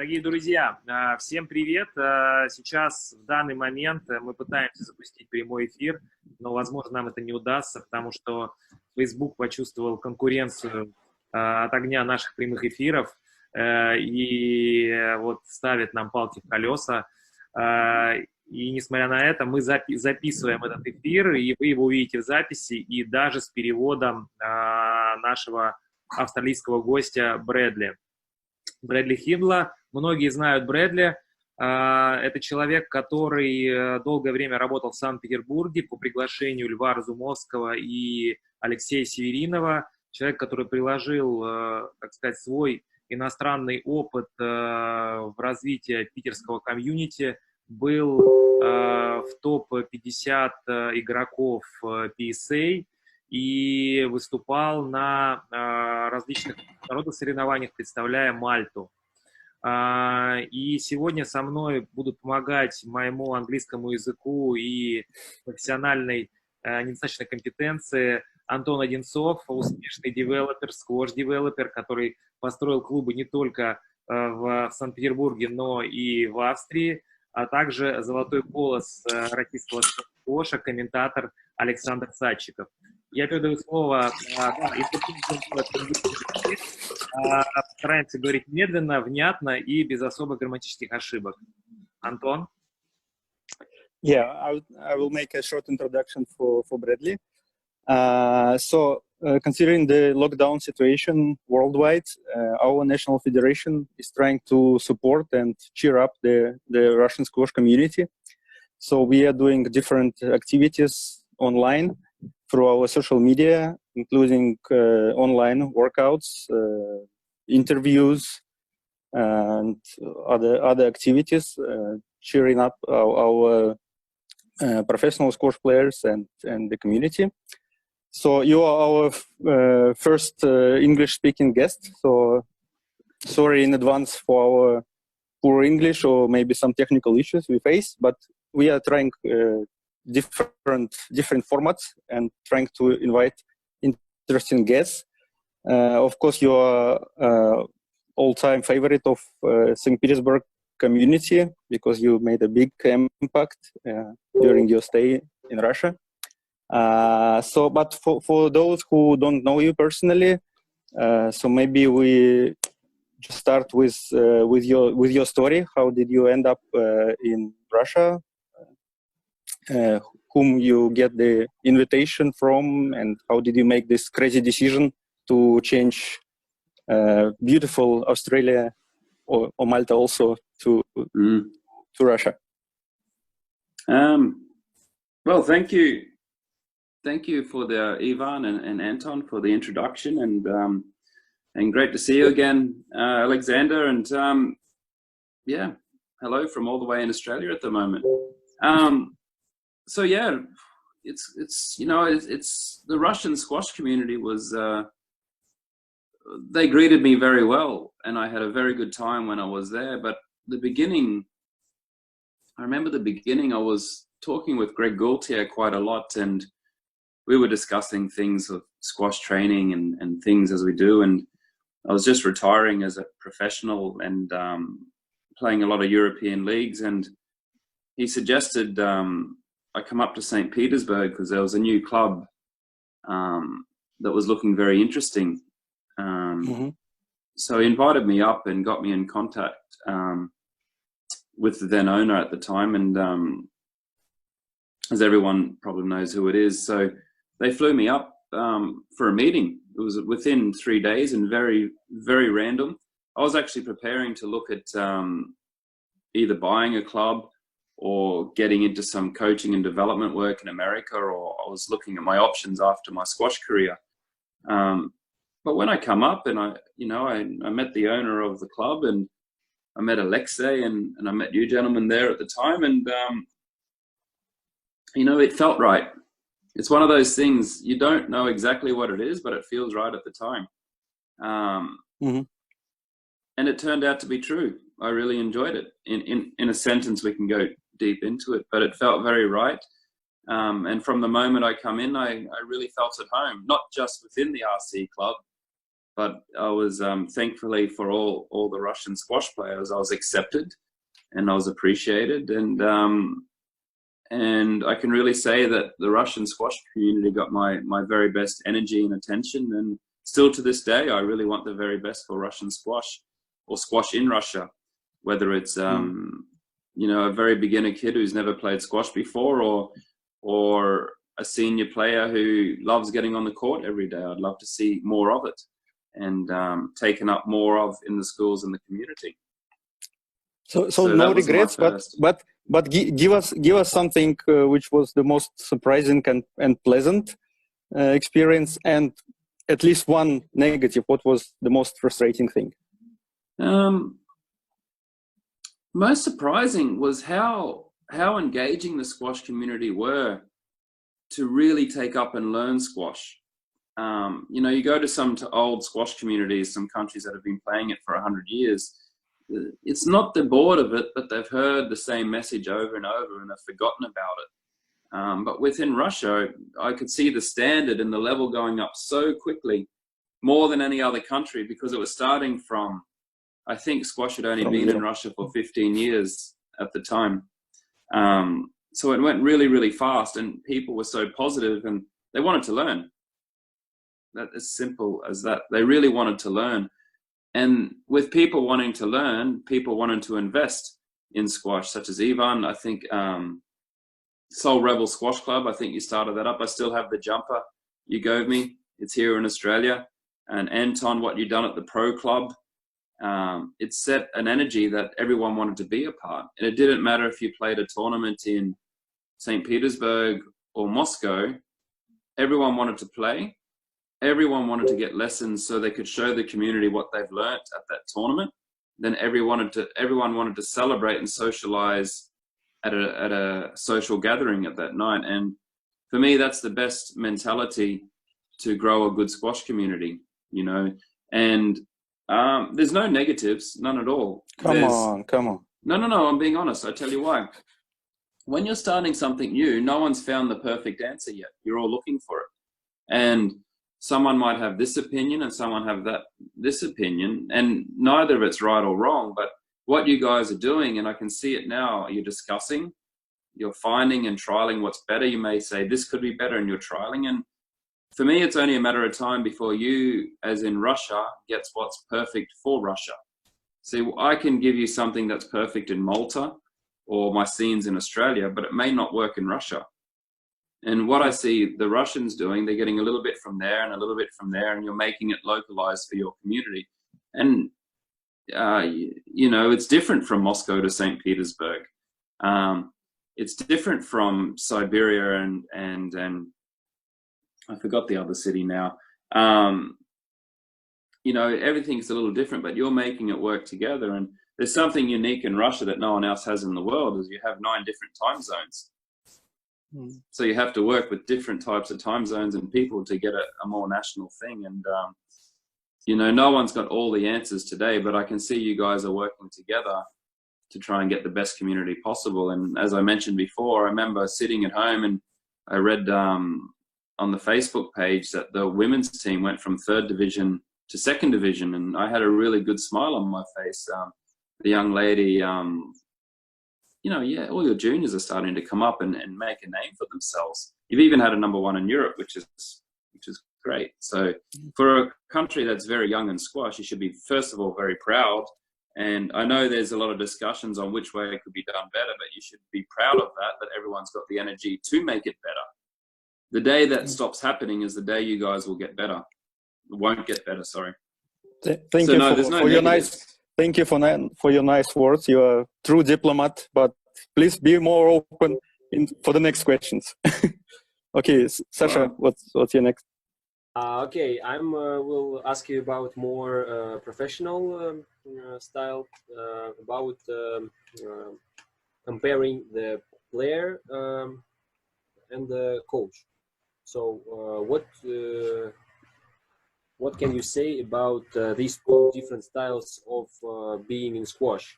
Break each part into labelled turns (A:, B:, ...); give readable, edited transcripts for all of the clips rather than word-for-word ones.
A: Дорогие друзья, всем привет! Сейчас, в данный момент, мы пытаемся запустить прямой эфир, но, возможно, нам это не удастся, потому что Facebook почувствовал конкуренцию от огня наших прямых эфиров и вот ставит нам палки в колеса. И, несмотря на это, мы записываем этот эфир, и вы его увидите в записи, и даже с переводом нашего австралийского гостя Брэдли Хиндла. Многие знают Брэдли. Это человек, который долгое время работал в Санкт-Петербурге по приглашению Льва Разумовского и Алексея Северинова. Человек, который приложил, так сказать, свой иностранный опыт в развитии питерского комьюнити, был в топ-50 игроков PSA и выступал на различных международных соревнованиях, представляя Мальту. И сегодня со мной будут помогать моему английскому языку и профессиональной недостаточной компетенции Антон Одинцов, успешный девелопер, сквош-девелопер, который построил клубы не только в Санкт-Петербурге, но и в Австрии, а также золотой голос российского сквоша, комментатор Александр Садчиков. Я передаю слово, постараемся говорить медленно, внятно и без особых грамматических ошибок. Антон?
B: Yeah, I will make a short introduction for Bradley. Considering the lockdown situation worldwide, our national federation is trying to support and cheer up the Russian squash community. So we are doing different activities online through our social media, including online workouts, interviews, and other activities, cheering up our professional squash players and the community. So you are our first English-speaking guest. So sorry in advance for our poor English or maybe some technical issues we face, but we are trying different formats and trying to invite interesting guests. Of course, you are all-time favorite of St. Petersburg community because you made a big impact during your stay in Russia. But for those who don't know you personally, so maybe we just start with your story. How did you end up in Russia? Whom you get the invitation from, and how did you make this crazy decision to change beautiful Australia or Malta also to Russia?
C: Well, thank you for the Ivan and Anton for the introduction, and great to see you again, Alexander, and yeah, hello from all the way in Australia at the moment. So yeah, it's the Russian squash community was they greeted me very well, and I had a very good time when I was there. But I remember the beginning, I was talking with Greg Gaultier quite a lot, and we were discussing things of squash training and things as we do. And I was just retiring as a professional and playing a lot of European leagues. And he suggested I come up to St. Petersburg because there was a new club that was looking very interesting. So he invited me up and got me in contact with the then owner at the time. And as everyone probably knows who it is. So they flew me up for a meeting. It was within 3 days and very, very random. I was actually preparing to look at either buying a club or getting into some coaching and development work in America, or I was looking at my options after my squash career. But when I come up and I met the owner of the club, and I met Alexei and I met you gentlemen there at the time, and it felt right. It's one of those things, you don't know exactly what it is, but it feels right at the time. And it turned out to be true. I really enjoyed it. In a sentence, we can go deep into it, but it felt very right. And from the moment I come in, I really felt at home, not just within the RC club, but I was thankfully for all the Russian squash players, I was accepted and I was appreciated, and I can really say that the Russian squash community got my very best energy and attention, and still to this day I really want the very best for Russian squash or squash in Russia, whether it's you know, a very beginner kid who's never played squash before, or a senior player who loves getting on the court every day. I'd love to see more of it and taken up more of in the schools and the community.
B: So no regrets, but give us something which was the most surprising and pleasant experience, and at least one negative. What was the most frustrating thing?
C: Most surprising was how engaging the squash community were to really take up and learn squash. You know, you go to some old squash communities, some countries that have been playing it for 100 years. It's not they're bored of it, but they've heard the same message over and over and have forgotten about it. But within Russia, I could see the standard and the level going up so quickly, more than any other country, because it was starting from, I think squash had only been in Russia for 15 years at the time. So it went really, really fast, and people were so positive and they wanted to learn. That as simple as that. They really wanted to learn. And with people wanting to learn, people wanted to invest in squash, such as Ivan, I think, Soul Rebel Squash Club, I think you started that up. I still have the jumper you gave me. It's here in Australia. And Anton, what you've done at the Pro Club, it set an energy that everyone wanted to be a part. And it didn't matter if you played a tournament in St. Petersburg or Moscow, everyone wanted to play. Everyone wanted to get lessons so they could show the community what they've learnt at that tournament. Then everyone wanted to celebrate and socialize at a social gathering at that night. And for me, that's the best mentality to grow a good squash community, you know. And there's no negatives, none at all.
B: Come on.
C: No, I'm being honest. I tell you why. When you're starting something new, no one's found the perfect answer yet. You're all looking for it. And someone might have this opinion and someone have this opinion, and neither of it's right or wrong. But what you guys are doing, and I can see it now, you're discussing, you're finding and trialing what's better. You may say this could be better, and you're trialing. And for me, it's only a matter of time before you, as in Russia, gets what's perfect for Russia. See, I can give you something that's perfect in Malta or my scenes in Australia, but it may not work in Russia. And what I see the Russians doing, they're getting a little bit from there and a little bit from there, and you're making it localized for your community. And, you know, it's different from Moscow to St. Petersburg. It's different from Siberia and I forgot the other city now. You know, everything's a little different, but you're making it work together. And there's something unique in Russia that no one else has in the world, is you have 9 different time zones. So you have to work with different types of time zones and people to get a more national thing. And, you know, no one's got all the answers today, but I can see you guys are working together to try and get the best community possible. And as I mentioned before, I remember sitting at home and I read on the Facebook page that the women's team went from 3rd division to 2nd division. And I had a really good smile on my face. The young lady, you know, yeah, all your juniors are starting to come up and make a name for themselves. You've even had a number 1 in Europe, which is great. So for a country that's very young in squash, you should be, first of all, very proud. And I know there's a lot of discussions on which way it could be done better, but you should be proud of that everyone's got the energy to make it better. The day that stops happening is the day you guys will get better. Won't get better, sorry.
B: Thank you for your nice words. You are a true diplomat, but please be more open for the next questions. Okay, Sasha, what's your next?
D: Okay, I will ask you about more professional style, about comparing the player and the coach. So what can you say about these 2 different styles of being in squash?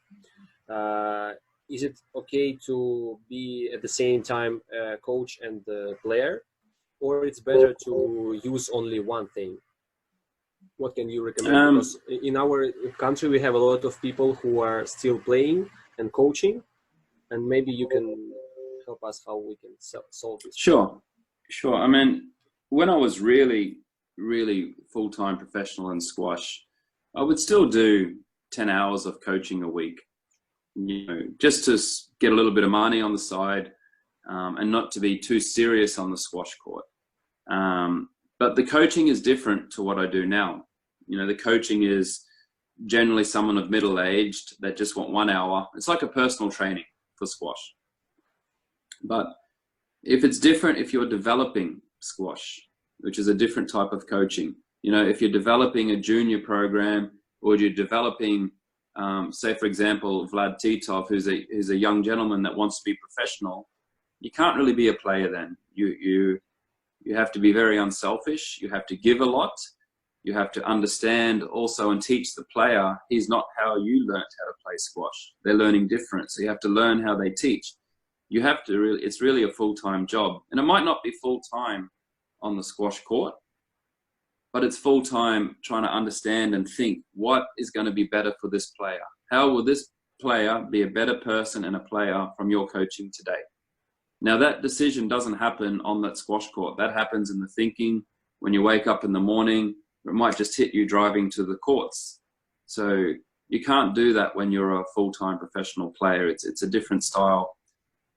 D: Is it okay to be at the same time coach and player, or it's better to use only one thing? What can you recommend? Because in our country, we have a lot of people who are still playing and coaching, and maybe you can help us how we can solve this.
C: Sure. I mean, when I was really full-time professional in squash, I would still do 10 hours of coaching a week, you know, just to get a little bit of money on the side, and not to be too serious on the squash court. But the coaching is different to what I do now. You know, the coaching is generally someone of middle-aged that just want 1 hour. It's like a personal training for squash. But if it's different, if you're developing squash, which is a different type of coaching, you know, if you're developing a junior program, or you're developing, say, for example, Vlad Titov, who's a young gentleman that wants to be professional, you can't really be a player then. You have to be very unselfish. You have to give a lot. You have to understand also and teach the player, he's not how you learned how to play squash. They're learning different. So you have to learn how they teach. You have to really, it's really a full-time job. And it might not be full-time on the squash court, but it's full-time trying to understand and think what is going to be better for this player. How will this player be a better person and a player from your coaching today? Now that decision doesn't happen on that squash court. That happens in the thinking when you wake up in the morning. It might just hit you driving to the courts. So you can't do that when you're a full-time professional player. It's a different style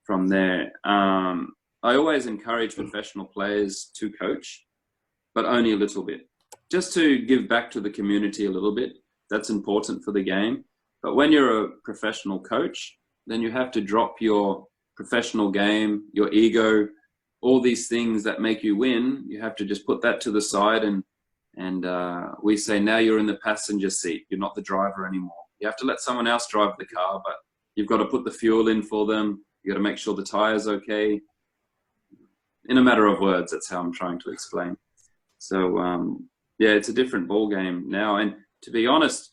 C: from there. I always encourage professional players to coach, but only a little bit, just to give back to the community a little bit. That's important for the game. But when you're a professional coach, then you have to drop your professional game, your ego, all these things that make you win. You have to just put that to the side, and we say, now you're in the passenger seat. You're not the driver anymore. You have to let someone else drive the car, but you've got to put the fuel in for them. You got to make sure the tire's okay. In a matter of words, that's how I'm trying to explain. So yeah, it's a different ball game now. And to be honest,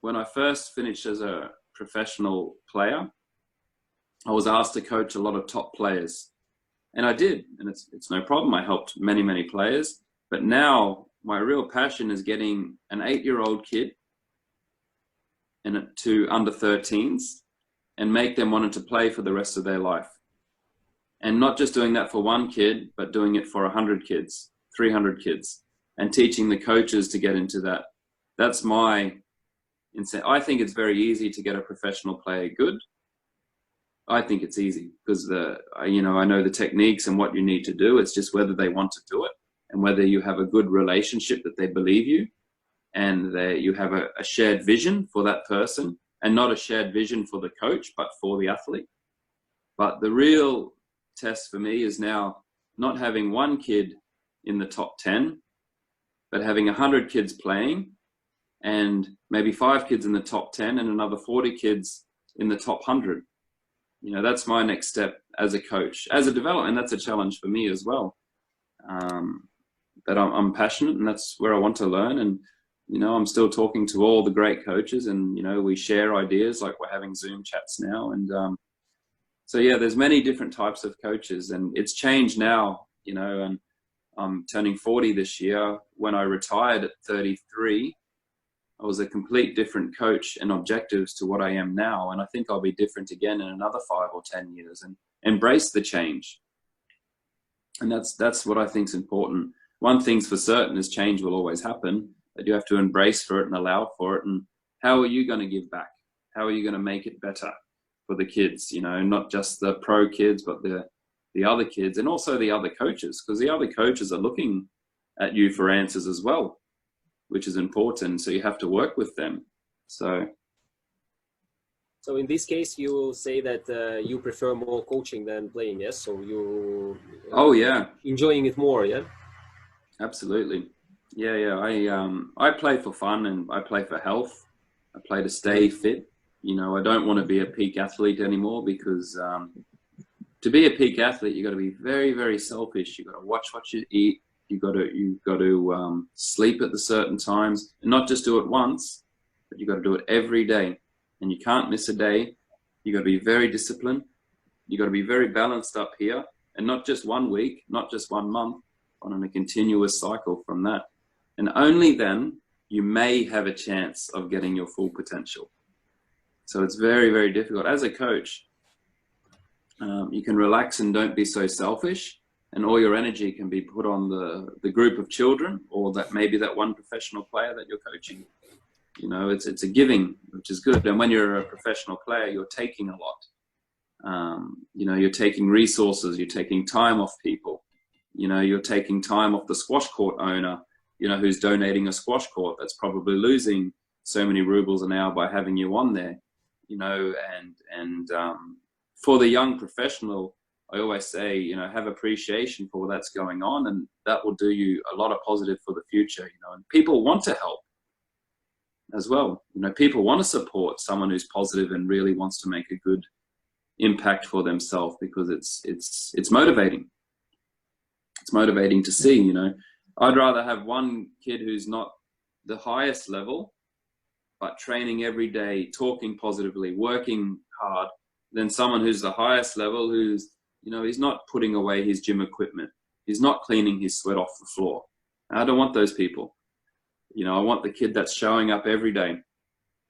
C: when I first finished as a professional player, I was asked to coach a lot of top players, and I did, and it's no problem. I helped many players, but now my real passion is getting an 8-year-old kid and to under 13s and make them want to play for the rest of their life. And not just doing that for one kid, but doing it for 100 kids, 300 kids, and teaching the coaches to get into that. That's my incentive. I think it's very easy to get a professional player good. I think it's easy because I know the techniques and what you need to do. It's just whether they want to do it and whether you have a good relationship, that they believe you, and that you have a shared vision for that person, and not a shared vision for the coach, but for the athlete. But the real test for me is now not having one kid in the top 10, but having 100 kids playing, and maybe 5 kids in the top 10 and another 40 kids in the top 100. You know, that's my next step as a coach, as a development. And that's a challenge for me as well. But I'm passionate, and that's where I want to learn. And, you know, I'm still talking to all the great coaches, and, you know, we share ideas, like we're having Zoom chats now. And so, yeah, there's many different types of coaches, and it's changed now, you know, and I'm turning 40 this year. When I retired at 33, I was a complete different coach and objectives to what I am now. And I think I'll be different again in another 5 or 10 years, and embrace the change. And that's what I think is important. One thing's for certain is change will always happen, but you have to embrace for it and allow for it. And how are you going to give back? How are you going to make it better for the kids? You know, not just the pro kids, but the other kids, and also the other coaches, because the other coaches are looking at you for answers as well, which is important. So you have to work with them. So
D: in this case, you will say that you prefer more coaching than playing, yes? So you
C: oh yeah,
D: enjoying it more, yeah?
C: Absolutely. Yeah. I play for fun, and I play for health. I play to stay fit. You know, I don't want to be a peak athlete anymore, because to be a peak athlete, you got to be very selfish. You got to watch what you eat. You got to sleep at the certain times, and not just do it once, but you got to do it every day. And you can't miss a day. You got to be very disciplined. You got to be very balanced up here, and not just 1 week, not just 1 month, on a continuous cycle from that. And only then you may have a chance of getting your full potential. So it's very, very difficult. As a coach, you can relax and don't be so selfish, and all your energy can be put on the group of children, or that maybe that one professional player that you're coaching. You know, it's a giving, which is good. And when you're a professional player, you're taking a lot. You know, you're taking resources, you're taking time off people. You know, you're taking time off the squash court owner, you know, who's donating a squash court that's probably losing so many rubles an hour by having you on there. You know, and for the young professional, I always say, you know, have appreciation for what's going on, and that will do you a lot of positive for the future. You know, and people want to help as well. You know, people want to support someone who's positive and really wants to make a good impact for themselves, because it's motivating. It's motivating to see. You know, I'd rather have one kid who's not the highest level, but training every day, talking positively, working hard, than someone who's the highest level, who's, you know, he's not putting away his gym equipment. He's not cleaning his sweat off the floor. I don't want those people. You know, I want the kid that's showing up every day.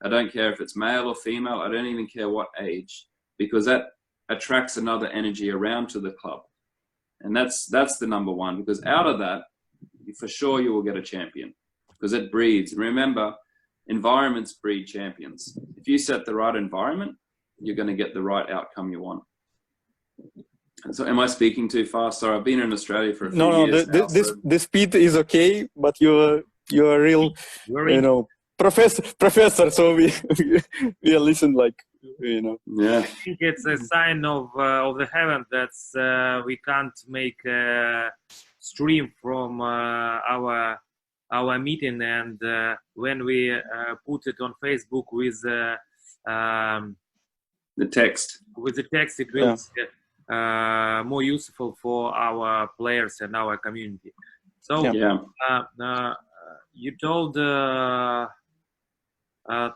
C: I don't care if it's male or female. I don't even care what age, because that attracts another energy around to the club. And that's the number one, because out of that, for sure you will get a champion, because it breeds. Remember, environments breed champions. If you set the right environment, you're going to get the right outcome you want. And so, am I speaking too fast? Sorry, I've been in Australia for a few years now.
B: The speed is okay, but you're a real, you know, professor. So we listen like, you know.
C: Yeah.
A: I think it's a sign of the heaven that we can't make a stream from our meeting, and when we put it on Facebook with the text, it will be more useful for our players and our community. So you told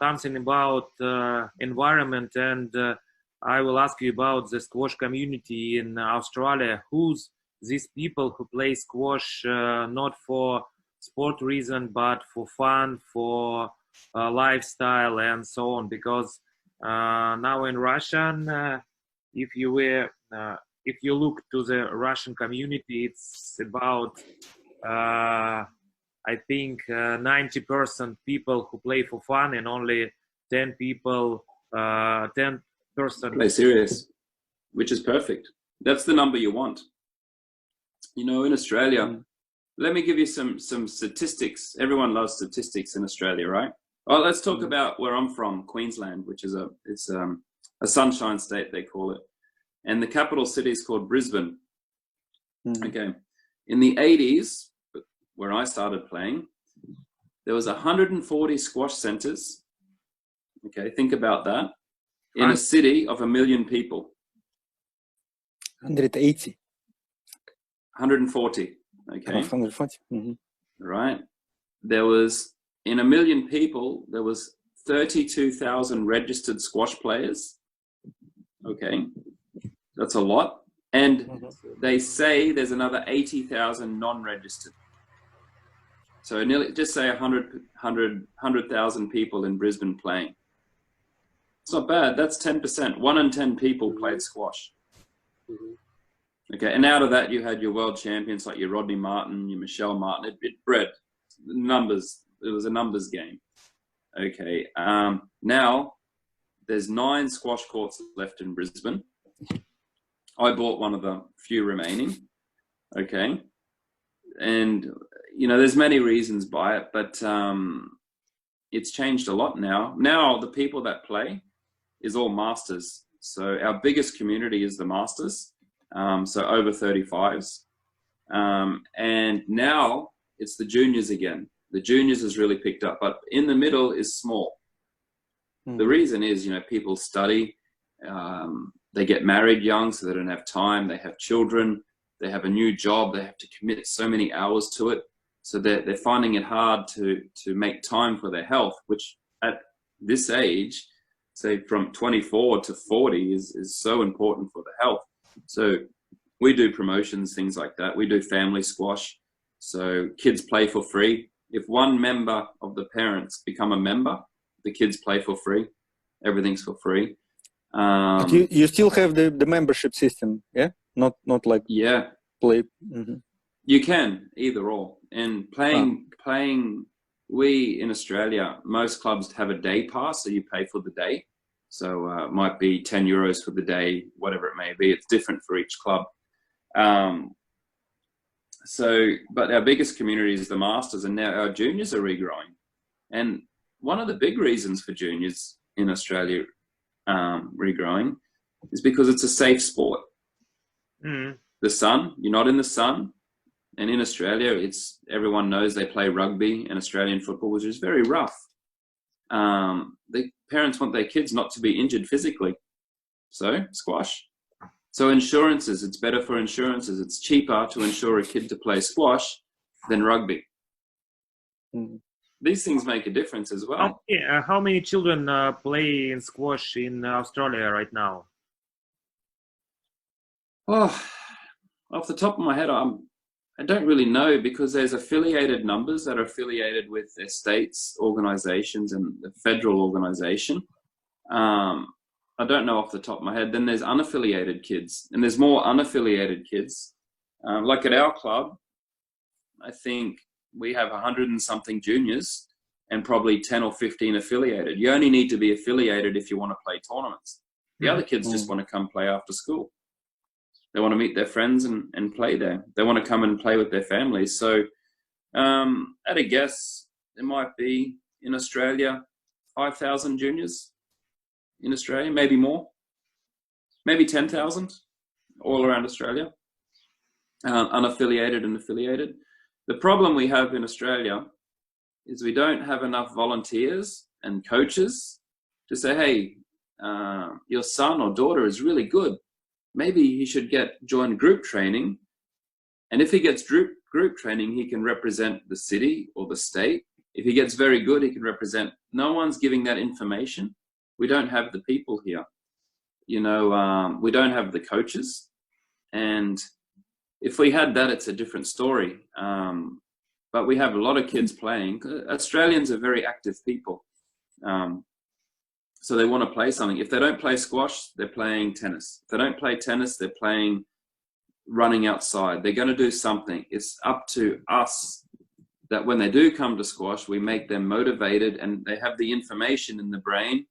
A: something about environment, and I will ask you about the squash community in Australia. Who's these people who play squash not for sport reason, but for fun, for lifestyle, and so on? Because now in Russian, if you look to the Russian community, it's about I think 90% people who play for fun, and only 10%
C: play serious, which is perfect. That's the number you want. You know, in Australia, let me give you some statistics. Everyone loves statistics in Australia, right? Well, let's talk about where I'm from, Queensland, which is a sunshine state, they call it. And the capital city is called Brisbane. Okay. In the 80s, where I started playing, there was 140 squash centers. Okay, think about that. In a city of 1 million people.
B: 180.
C: 140. Okay.
B: 140.
C: Right. There was, in 1 million people, there was 32,000 registered squash players. Okay. That's a lot. And they say there's another 80,000 non-registered. So nearly, just say 100,000 people in Brisbane playing. It's not bad. That's 10%. 1 in 10 people played squash. Okay, and out of that, you had your world champions like your Rodney Martin, your Michelle Martin. It bred numbers. It was a numbers game. Okay, now there's 9 squash courts left in Brisbane. I bought one of the few remaining. Okay, and you know, there's many reasons by it, but it's changed a lot now. Now the people that play is all masters. So our biggest community is the masters. So over 35s. And now it's the juniors again. The juniors has really picked up, but in the middle is small. The reason is, you know, people study, they get married young, so they don't have time. They have children, they have a new job. They have to commit so many hours to it. So they're finding it hard to make time for their health, which at this age, say from 24 to 40 is so important for the health. So we do promotions, things like that. We do family squash. So kids play for free. If one member of the parents become a member, the kids play for free. Everything's for free.
B: But you still have the membership system, yeah? Not like play. Mm-hmm.
C: You can either or. And playing. We in Australia, most clubs have a day pass, so you pay for the day. So it might be 10 euros for the day, whatever it may be. It's different for each club. But our biggest community is the masters, and now our juniors are regrowing. And one of the big reasons for juniors in Australia regrowing is because it's a safe sport.
A: Mm.
C: The sun, you're not in the sun. And in Australia, everyone knows they play rugby and Australian football, which is very rough. The parents want their kids not to be injured physically. So squash. So insurances, it's better for insurances. It's cheaper to insure a kid to play squash than rugby.
B: Mm.
C: These things make a difference as well.
A: How many children play in squash in Australia right now?
C: Oh, off the top of my head, I don't really know, because there's affiliated numbers that are affiliated with their states, organizations, and the federal organization. I don't know off the top of my head. Then there's unaffiliated kids, and there's more unaffiliated kids. Like at our club, I think we have 100 and something juniors and probably 10 or 15 affiliated. You only need to be affiliated if you want to play tournaments. The other kids just want to come play after school. They want to meet their friends and play there. They want to come and play with their families. So at a guess, there might be in Australia 5,000 juniors in Australia, maybe more, maybe 10,000 all around Australia, unaffiliated and affiliated. The problem we have in Australia is we don't have enough volunteers and coaches to say, hey, your son or daughter is really good. Maybe he should join group training. And if he gets group training, he can represent the city or the state. If he gets very good, he can represent. No one's giving that information. We don't have the people here. We don't have the coaches. And if we had that, it's a different story. But we have a lot of kids playing. Australians are very active people. So they want to play something. If they don't play squash, they're playing tennis. If they don't play tennis, they're playing running outside. They're going to do something. It's up to us that when they do come to squash, we make them motivated and they have the information in the brain.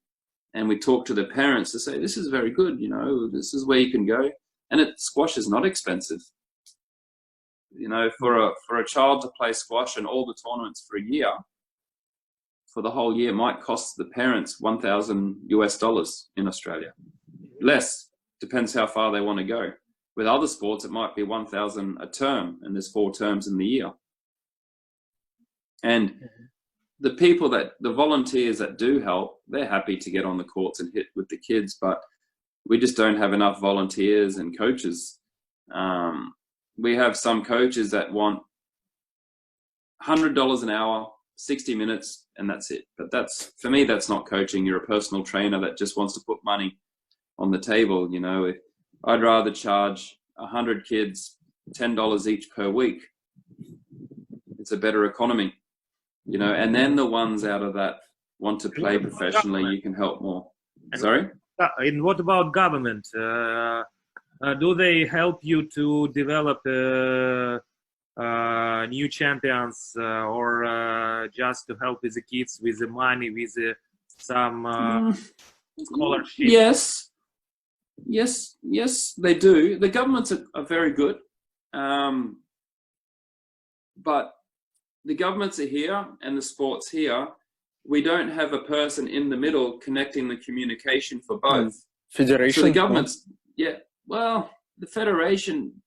C: And we talk to the parents to say, this is very good. This is where you can go. And squash is not expensive. For a child to play squash and all the tournaments for a year, for the whole year, might cost the parents $1,000 in Australia. Less, depends how far they want to go. With other sports, it might be $1,000 a term, and there's 4 terms in the year. And the volunteers that do help, they're happy to get on the courts and hit with the kids, but we just don't have enough volunteers and coaches. We have some coaches that want $100 an hour, 60 minutes, and that's it. But for me, that's not coaching. You're a personal trainer that just wants to put money on the table. I'd rather charge 100 kids $10 each per week. It's a better economy, and then the ones out of that want to play professionally, you can help more. Sorry?
A: And what about government? Do they help you to develop new champions or just to help with the kids with the money, with some scholarship?
C: Yes, they do. The governments are very good. But the governments are here and the sports here. We don't have a person in the middle connecting the communication for both.
B: Federation?
C: So the governments, the federation,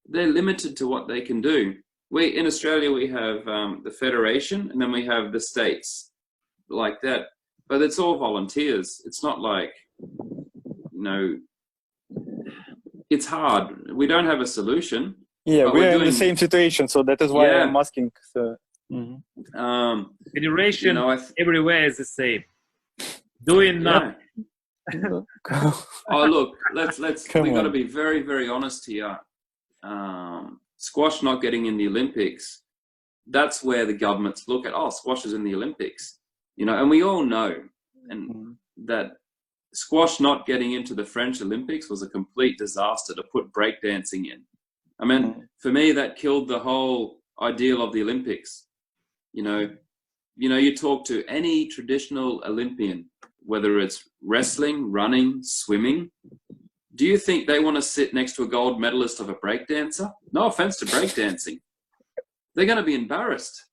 C: they're limited to what they can do. In Australia, we have the federation, and then we have the states like that. But it's all volunteers. It's not like, it's hard. We don't have a solution.
B: Yeah, we're in the same situation, so that is why I'm asking. So.
A: Federation everywhere is the same. Doing nothing.
C: Oh, look, we got to be very, very honest here. Squash not getting in the Olympics, that's where the governments look at, oh, squash is in the Olympics, you know, and we all know that squash not getting into the French Olympics was a complete disaster to put breakdancing in. I mean, for me, that killed the whole ideal of the Olympics. You know, you talk to any traditional Olympian, whether it's wrestling, running, swimming, do you think they want to sit next to a gold medalist of a breakdancer? No offense to breakdancing. They're going to be embarrassed.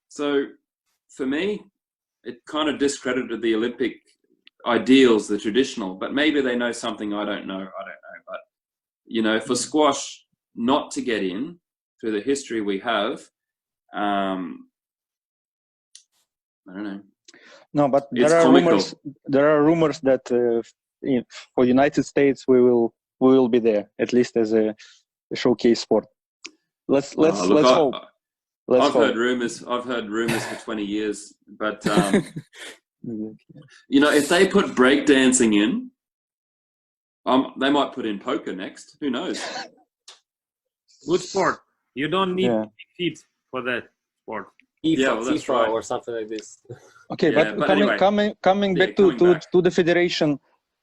C: So for me, it kind of discredited the Olympic ideals, the traditional, but maybe they know something I don't know. But, you know, for squash not to get in through the history we have, I don't know.
B: No, but
C: It's
B: there are
C: comical.
B: rumors. There are rumors that for United States we will be there, at least as a showcase sport. Let's hope. I've heard rumors for 20 years, but you know, if they put breakdancing in, they might put in poker next. Who knows?
A: Good sport. You don't need big feet for that sport.
D: FIFA right. Or something like this.
B: Okay, but
C: anyway,
B: coming back to the federation,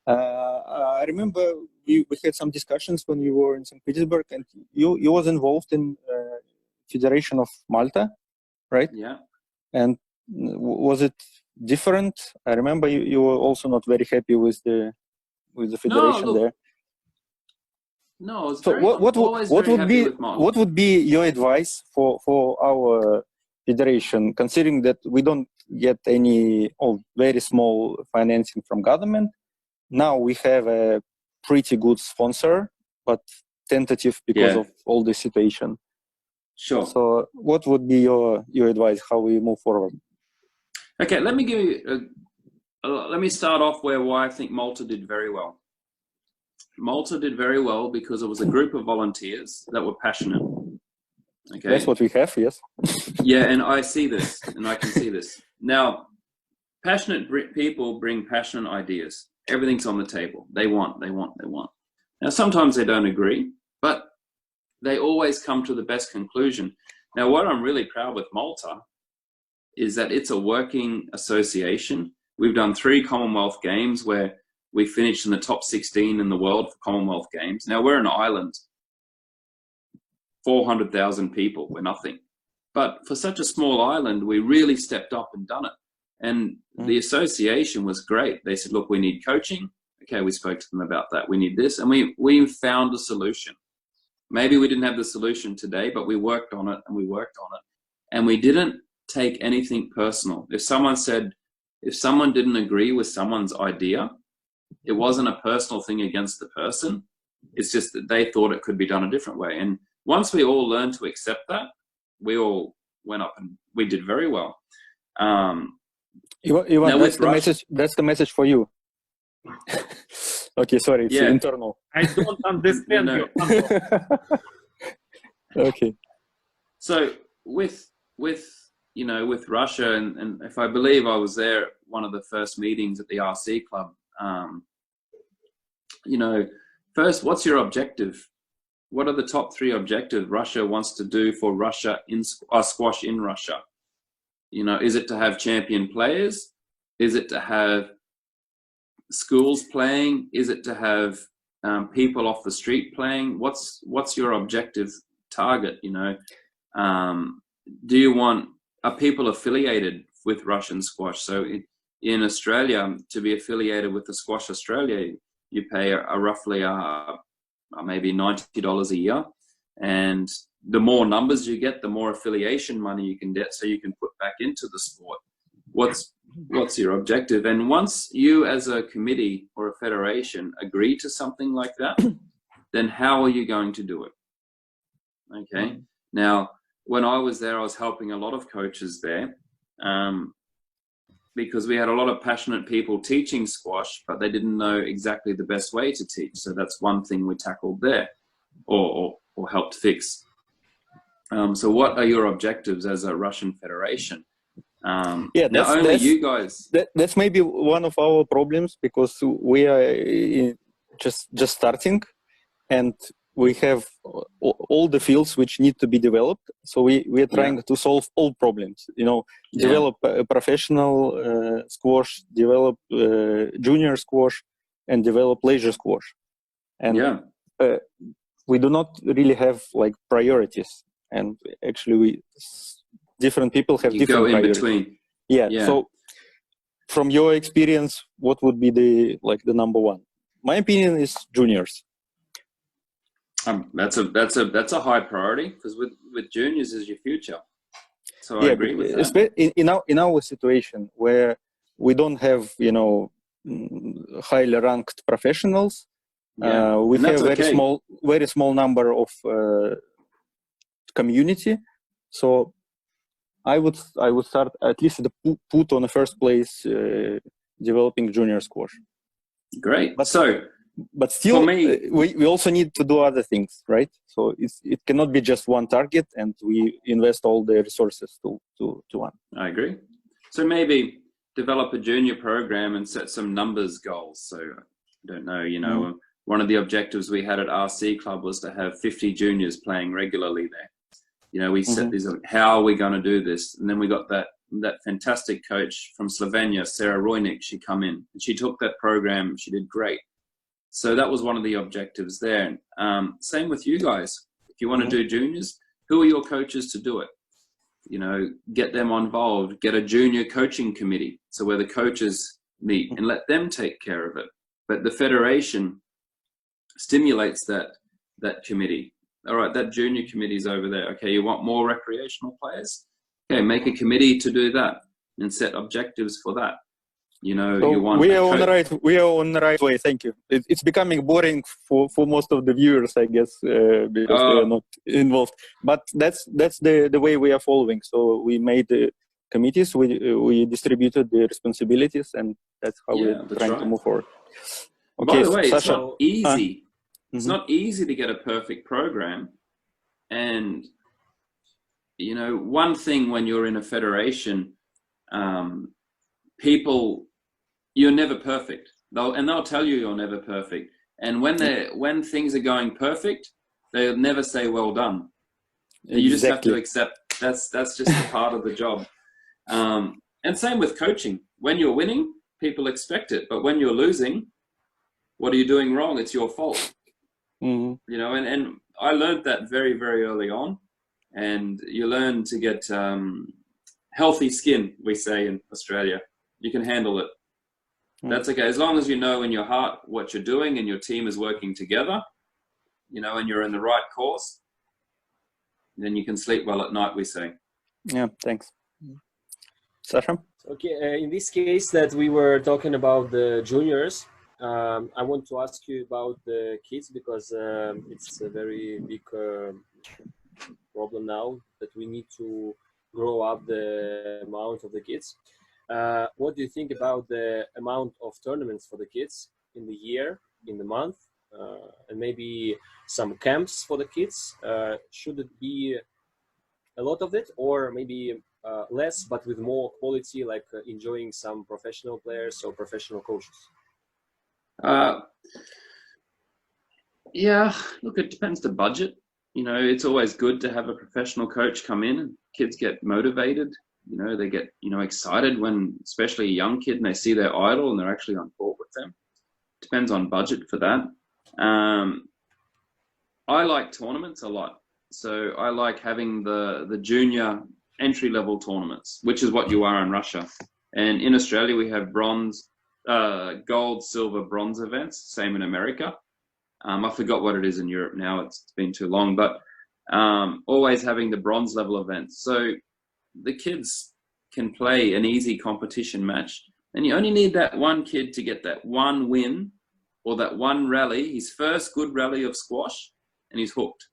B: I remember we had some discussions when you were in St. Petersburg, and you was involved in Federation of Malta, right?
C: Yeah.
B: And was it different? I remember you were also not very happy with the federation there.
C: No, I was
B: so what would be your advice for our federation, considering that we don't get any very small financing from government? Now we have a pretty good sponsor, but tentative because of all the situation.
C: Sure.
B: So what would be your advice, how we move forward?
C: Okay, let me give you let me start off why I think Malta did very well. Malta did very well because it was a group of volunteers that were passionate. Okay.
B: That's what we have, yes.
C: Yeah, and I see this, and I can see this. Now, passionate people bring passionate ideas. Everything's on the table. They want. Now, sometimes they don't agree, but they always come to the best conclusion. Now, what I'm really proud with Malta is that it's a working association. We've done 3 Commonwealth Games where we finished in the top 16 in the world for Commonwealth Games. Now, we're an island, 400,000 people, we're nothing. But for such a small island, we really stepped up and done it. And the association was great. They said, look, we need coaching. Okay, we spoke to them about that. We need this. And we found a solution. Maybe we didn't have the solution today, but we worked on it and we worked on it. And we didn't take anything personal. If someone didn't agree with someone's idea, it wasn't a personal thing against the person. It's just that they thought it could be done a different way. And once we all learned to accept that, we all went up and we did very well.
B: Ivan, that's the message for you. Okay, sorry, it's internal.
A: I don't understand your
B: Okay.
C: So with Russia, and if I believe I was there at one of the first meetings at the RC club, first, what's your objective? What are the top 3 objectives Russia wants to do for Russia in squash in Russia? You know, is it to have champion players? Is it to have schools playing? Is it to have people off the street playing? What's your objective target? You know, are people affiliated with Russian squash? So in Australia, to be affiliated with the Squash Australia, you pay roughly maybe $90 a year, and the more numbers you get, the more affiliation money you can get, so you can put back into the sport. What's your objective? And once you as a committee or a federation agree to something like that, then how are you going to do it? Okay. Now, when I was there, I was helping a lot of coaches there, because we had a lot of passionate people teaching squash, but they didn't know exactly the best way to teach. So that's one thing we tackled there, or helped fix. So what are your objectives as a Russian federation? You guys.
B: That's maybe one of our problems, because we are just starting, and we have all the fields which need to be developed. So we are trying to solve all problems, you know, develop a professional squash, develop junior squash, and develop leisure squash. And we do not really have like priorities. And actually different people have different priorities.
C: Between.
B: Yeah. So from your experience, what would be the number one? My opinion is juniors.
C: That's a high priority, because with juniors is your future. So I agree with that.
B: In our situation where we don't have, you know, highly ranked professionals, we have very small number of community. So I would start at least put on the first place developing junior squash.
C: Great.
B: But still, for me, we also need to do other things, right? So it cannot be just one target, and we invest all the resources to one.
C: I agree. So maybe develop a junior program and set some numbers goals. So I don't know, you know, one of the objectives we had at RC Club was to have 50 juniors playing regularly there. You know, we set these, how are we going to do this? And then we got that fantastic coach from Slovenia, Sarah Rojnik. She come in and she took that program. She did great. So that was one of the objectives there. Same with you guys. If you want to do juniors, who are your coaches to do it? You know, get them involved, get a junior coaching committee. So where the coaches meet and let them take care of it. But the federation stimulates that committee. All right, that junior committee is over there. Okay, you want more recreational players? Okay, make a committee to do that and set objectives for that. You know, so we are on
B: the right way. Thank you. It's becoming boring for most of the viewers, I guess, because they are not involved. But that's the way we are following. So we made the committees, we distributed the responsibilities, and that's how we're trying to move forward. Okay,
C: by the way,
B: Sasha,
C: it's not easy. It's not easy to get a perfect program. And, you know, one thing when you're in a federation, people, you're never perfect. They'll tell you you're never perfect. And when things are going perfect, they'll never say well done. You just have to accept that's just a part of the job. And same with coaching. When you're winning, people expect it. But when you're losing, what are you doing wrong? It's your fault. You know, and I learned that very, very early on. And you learn to get healthy skin, we say in Australia. You can handle it. That's okay. As long as you know in your heart what you're doing and your team is working together, you know, and you're in the right course, then you can sleep well at night, we say.
B: Yeah, thanks. Sasha?
D: Okay, in this case that we were talking about the juniors, I want to ask you about the kids, because it's a very big problem now that we need to grow up the amount of the kids. What do you think about the amount of tournaments for the kids in the year, in the month, and maybe some camps for the kids? Should it be a lot of it, or maybe less, but with more quality, like enjoying some professional players or professional coaches?
C: Yeah, look, it depends the budget. You know, it's always good to have a professional coach come in, and kids get motivated. You know, they get, you know, excited when, especially a young kid, and they see their idol and they're actually on court with them. Depends on budget for that. I like tournaments a lot. So I like having the junior entry-level tournaments, which is what you are in Russia. And in Australia, we have bronze, gold, silver, bronze events. Same in America. I forgot what it is in Europe now. It's been too long, but always having the bronze level events. So the kids can play an easy competition match, and you only need that one kid to get that one win or that one rally, his first good rally of squash, and he's hooked.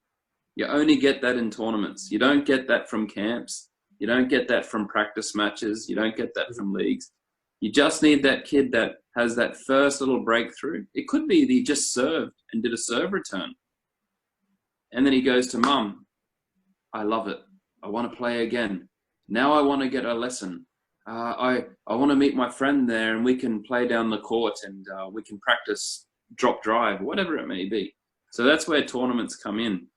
C: You only get that in tournaments. You don't get that from camps. You don't get that from practice matches. You don't get that from leagues. You just need that kid that has that first little breakthrough. It could be that he just served and did a serve return. And then he goes to mum, I love it. I want to play again. Now I want to get a lesson. I want to meet my friend there, and we can play down the court, and we can practice drop drive, whatever it may be. So that's where tournaments come in.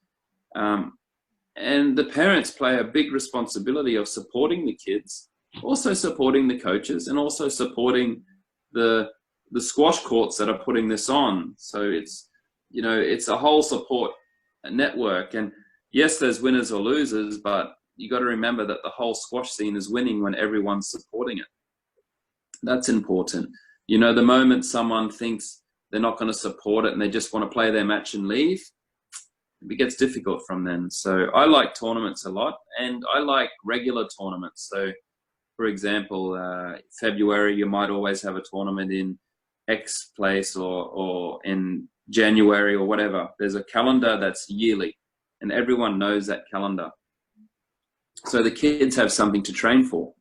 C: And the parents play a big responsibility of supporting the kids, also supporting the coaches, and also supporting the squash courts that are putting this on. So it's, you know, it's a whole support network. And yes, there's winners or losers, but you got to remember that the whole squash scene is winning when everyone's supporting it. That's important. You know, the moment someone thinks they're not going to support it and they just want to play their match and leave, it gets difficult from then. So I like tournaments a lot, and I like regular tournaments. So for example, February, you might always have a tournament in X place, or in January or whatever. There's a calendar that's yearly, and everyone knows that calendar. So the kids have something to train for.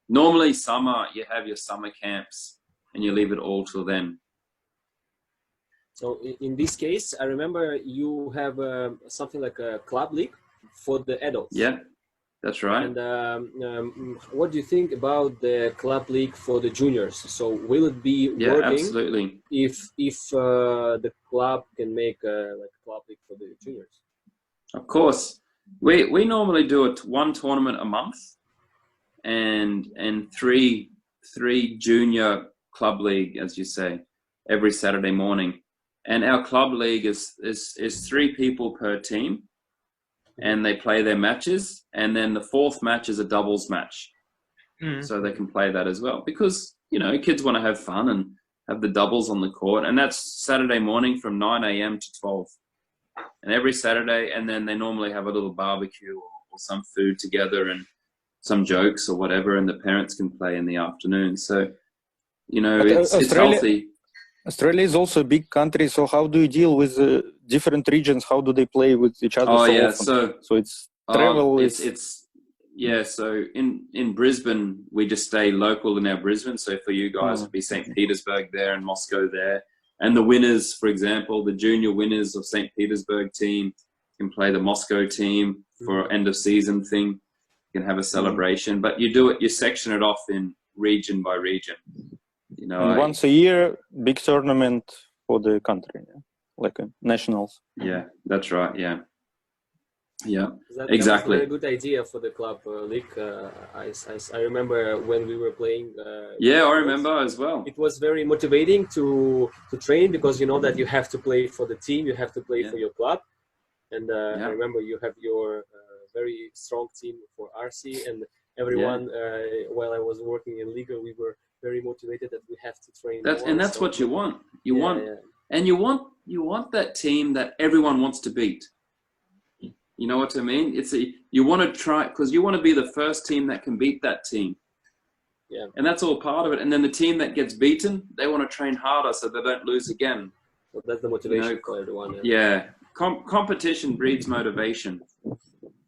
C: Normally summer, you have your summer camps and you leave it all till then.
D: So in this case, I remember you have something like a club league for the adults.
C: Yeah, that's right.
D: And what do you think about the club league for the juniors? So will it be working?
C: Absolutely.
D: If the club can make like a club league for the juniors?
C: Of course. We normally do one tournament a month, and three junior club league, as you say, every Saturday morning. And our club league is 3 people per team, and they play their matches. And then the 4th match is a doubles match. So they can play that as well, because, you know, kids want to have fun and have the doubles on the court. And that's Saturday morning from 9 a.m. to 12. And every Saturday, and then they normally have a little barbecue or some food together and some jokes or whatever, and the parents can play in the afternoon. So, you know, it's healthy.
B: Australia is also a big country, so how do you deal with different regions? How do they play with each other? So it's travel.
C: So in Brisbane, we just stay local in our Brisbane. So for you guys, it'd be St. Petersburg there and Moscow there. And the winners, for example, the junior winners of St. Petersburg team can play the Moscow team for end of season thing. You can have a celebration, but you section it off in region by region. You know,
B: and once a year, big tournament for the country, like a nationals.
C: Yeah, that's right. Yeah. Exactly.
D: That was a very good idea for the club league. I remember when we were playing.
C: I remember as well.
D: It was very motivating to train, because you know that you have to play for the team, you have to play for your club, and I remember you have your very strong team for RC, and everyone. While I was working in Liga, we were very motivated that we have to train.
C: That's what you want. You want that team that everyone wants to beat. You know what I mean? You want to try, because you want to be the first team that can beat that team.
D: Yeah.
C: And that's all part of it. And then the team that gets beaten, they want to train harder so they don't lose again.
D: So that's the motivation for everyone.
C: Yeah. Competition breeds motivation.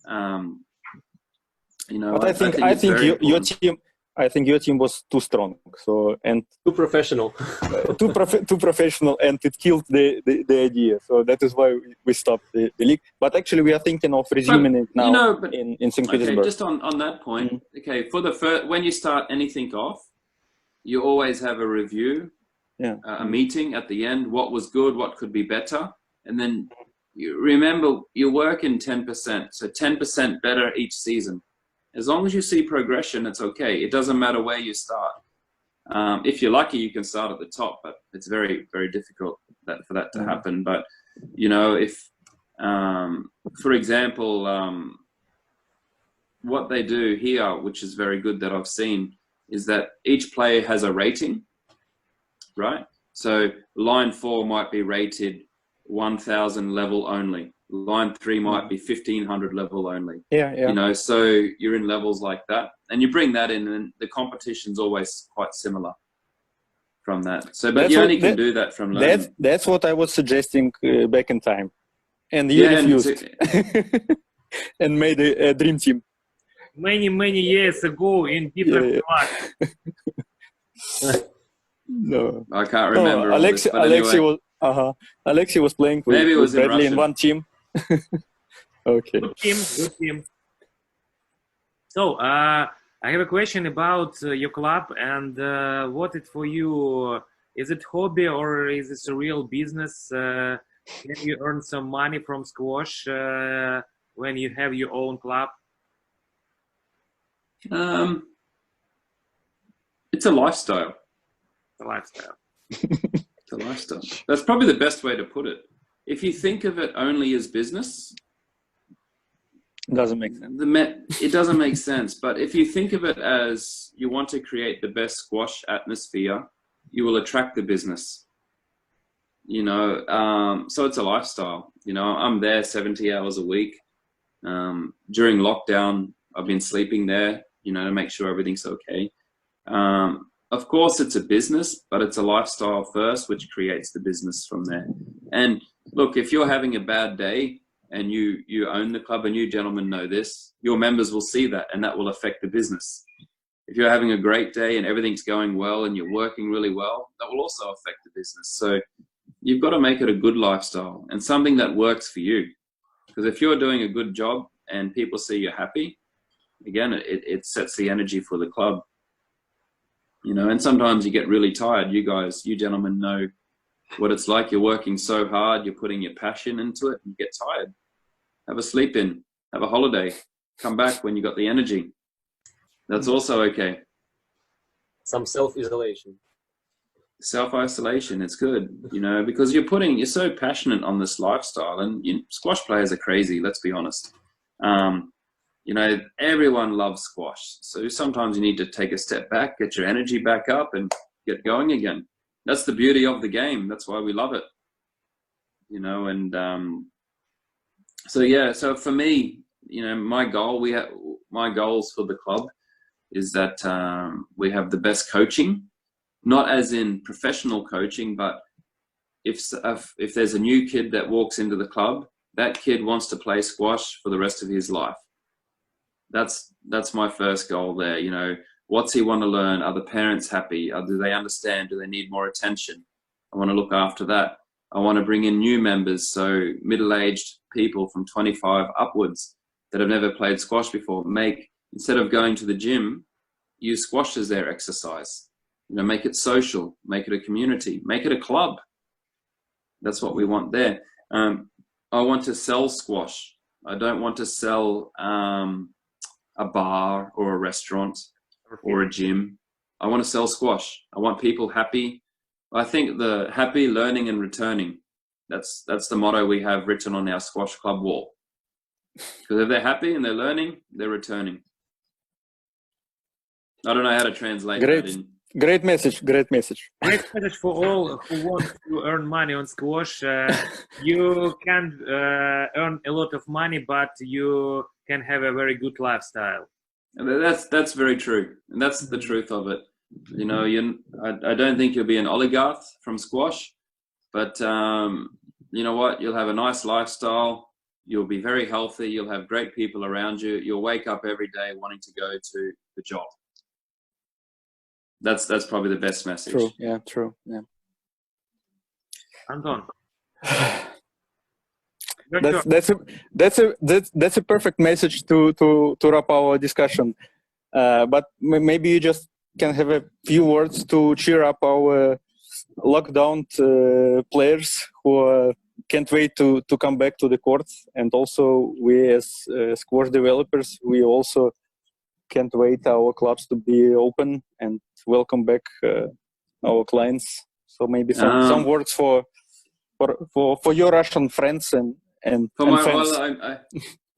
B: But I think your team. I think your team was too strong, and
D: too professional,
B: too professional, and it killed the idea. So that is why we stopped the league. But actually, we are thinking of resuming it now in St. Petersburg.
C: Just on that point, for the first, when you start anything off, you always have a review, a meeting at the end. What was good? What could be better? And then you remember you work in 10%, so 10% better each season. As long as you see progression, it's okay. It doesn't matter where you start. If you're lucky, you can start at the top, but it's very, very difficult for that to happen. But, you know, if, for example, what they do here, which is very good that I've seen, is that each player has a rating, right? So line 4 might be rated 1,000 level only. Line 3 might be 1,500 level only. You know, so you're in levels like that, and you bring that in, and the competition's always quite similar from that. So, but you only can do that from learning.
B: That's what I was suggesting back in time, and you refused and made a dream team.
A: Many years ago in different
B: No,
C: I can't remember.
B: Alexi was playing with Bradley in one team. Okay.
A: Good team. So, I have a question about your club, and what it for you? Is it hobby or is it a real business? Can you earn some money from squash when you have your own club?
C: It's a lifestyle.
A: The lifestyle.
C: It's a lifestyle. That's probably the best way to put it. If you think of it only as business,
B: Doesn't make sense.
C: it doesn't make sense. But if you think of it as you want to create the best squash atmosphere, you will attract the business. You know, so it's a lifestyle. You know, I'm there 70 hours a week. During lockdown, I've been sleeping there, you know, to make sure everything's okay. Of course, it's a business, but it's a lifestyle first, which creates the business from there. And look, if you're having a bad day and you own the club, and you gentlemen know this, your members will see that, and that will affect the business. If you're having a great day and everything's going well and you're working really well, that will also affect the business. So you've got to make it a good lifestyle and something that works for you. Because if you're doing a good job and people see you're happy, again, it sets the energy for the club. You know, and sometimes you get really tired. You gentlemen know what it's like. You're working so hard, you're putting your passion into it, and you get tired. Have a sleep in, have a holiday, come back when you got the energy. That's also okay.
D: Some self-isolation.
C: Self-isolation, it's good, you know, because you're so passionate on this lifestyle, and squash players are crazy, let's be honest. You know, everyone loves squash. So sometimes you need to take a step back, get your energy back up, and get going again. That's the beauty of the game. That's why we love it. You know, and so yeah, so for me, you know, my goals for the club is that we have the best coaching, not as in professional coaching, but if there's a new kid that walks into the club, that kid wants to play squash for the rest of his life. That's my first goal there. You know, what's he want to learn? Are the parents happy? Do they understand? Do they need more attention? I want to look after that. I want to bring in new members, so middle-aged people from 25 upwards that have never played squash before. Instead of going to the gym, use squash as their exercise. You know, make it social, make it a community, make it a club. That's what we want there. I want to sell squash. I don't want to sell a bar or a restaurant or a gym. I want to sell squash. I want people happy. I think the happy, learning and returning, that's the motto we have written on our squash club wall. Because if they're happy and they're learning, they're returning. I don't know how to translate that in.
B: Great message.
A: Great message for all who want to earn money on squash. You can earn a lot of money, but you can have a very good lifestyle.
C: That's very true, and that's the truth of it. You know, I don't think you'll be an oligarch from squash, but you know what? You'll have a nice lifestyle. You'll be very healthy. You'll have great people around you. You'll wake up every day wanting to go to the job. That's probably the best message.
B: True. Yeah. True. Yeah.
A: Anton.
B: That's a perfect message to wrap our discussion. But maybe you just can have a few words to cheer up our lockdown players who can't wait to come back to the courts, and also we as squash developers, we also can't wait our clubs to be open and welcome back our clients. So maybe some words for your Russian friends and fans.
C: Well,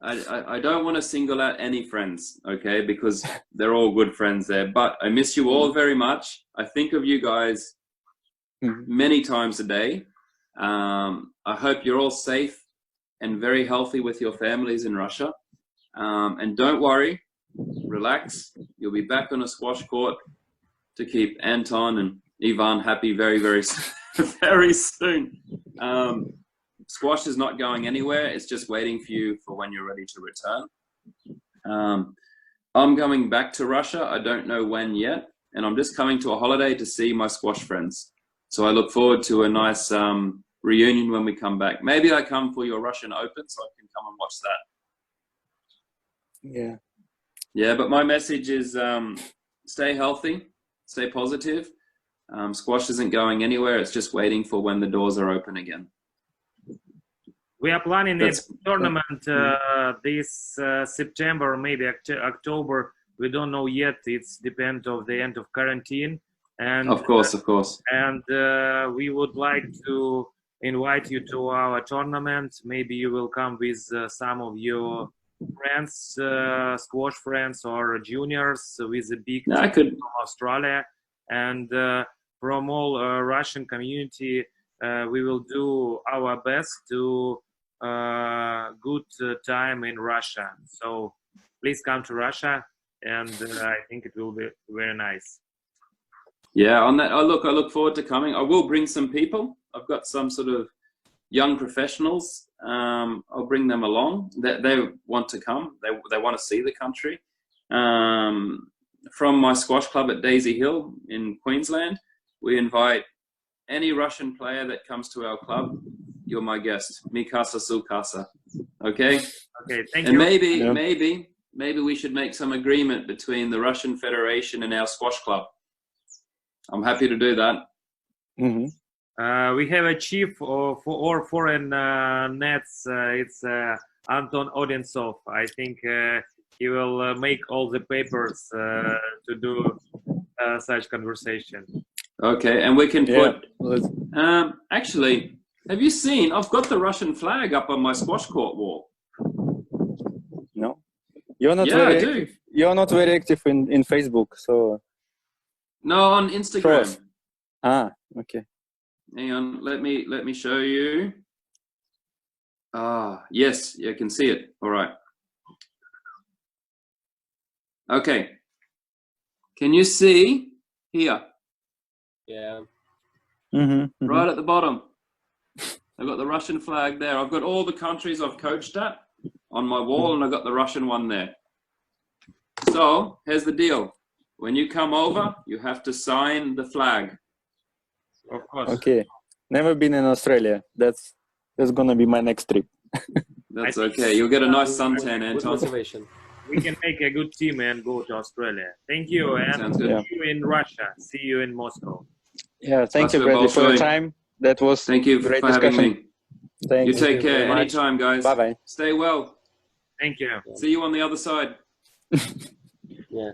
C: I don't want to single out any friends, okay, because they're all good friends there. But I miss you all very much. I think of you guys many times a day. I hope you're all safe and very healthy with your families in Russia. And don't worry. Relax. You'll be back on a squash court to keep Anton and Ivan happy very, very, very soon. Squash is not going anywhere. It's just waiting for you for when you're ready to return. I'm going back to Russia. I don't know when yet. And I'm just coming to a holiday to see my squash friends. So I look forward to a nice reunion when we come back. Maybe I come for your Russian Open so I can come and watch that.
B: Yeah.
C: Yeah, but my message is stay healthy, stay positive. Squash isn't going anywhere. It's just waiting for when the doors are open again.
A: We are planning a
C: That's-
A: tournament this September, maybe October. We don't know yet. It's depend of the end of quarantine. And
C: Of course.
A: and we would like to invite you to our tournament. Maybe you will come with some of your friends, squash friends or juniors with a big
C: Yeah, I
A: team
C: could.
A: from Australia. And from all Russian community, we will do our best to good time in Russia. So please come to Russia, and I think it will be very nice.
C: Yeah, on that, I look forward to coming. I will bring some people. I've got some sort of young professionals. I'll bring them along. They want to come. They want to see the country. From my squash club at Daisy Hill in Queensland, we invite any Russian player that comes to our club. You're my guest. Mikasa Sukasa. Okay?
A: Okay, thank
C: And
A: you.
C: maybe we should make some agreement between the Russian Federation and our squash club. I'm happy to do that.
B: Mm-hmm.
A: We have a chief for all foreign nets. It's Anton Odensov. I think he will make all the papers to do such conversation.
C: Okay, and we can put.
B: Let's-
C: Actually, have you seen? I've got the Russian flag up on my squash court wall.
B: No, you're not
C: Yeah,
B: very
C: I do.
B: active. You're not very active in Facebook, so.
C: No, on Instagram.
B: Sure. Ah, okay.
C: Hang on, let me show you. Ah, yes, you can see it. All right. Okay. Can you see here?
D: Yeah.
B: Mm-hmm.
C: Right at the bottom. I've got the Russian flag there. I've got all the countries I've coached at on my wall, and I've got the Russian one there. So here's the deal. When you come over, you have to sign the flag.
A: Of course.
B: Okay. Never been in Australia. That's gonna be my next trip.
C: That's
A: I think-
C: okay. You'll get a nice suntan,
D: Good
C: Anton.
D: motivation.
A: We can make a good team and go to Australia. Thank you, and
C: Sounds good.
A: see you in Russia. See you in Moscow.
B: Yeah. Thank you,
C: Spasibo
B: Bradley, for your
C: большое.
B: time. That was
C: Thank you
B: great
C: for having
B: discussion.
C: me.
B: Thank
C: You
B: you.
C: take
D: you very
C: care.
D: much.
C: Anytime, guys.
B: Bye bye.
C: Stay well.
A: Thank you.
C: See you on the other side.
D: Yeah.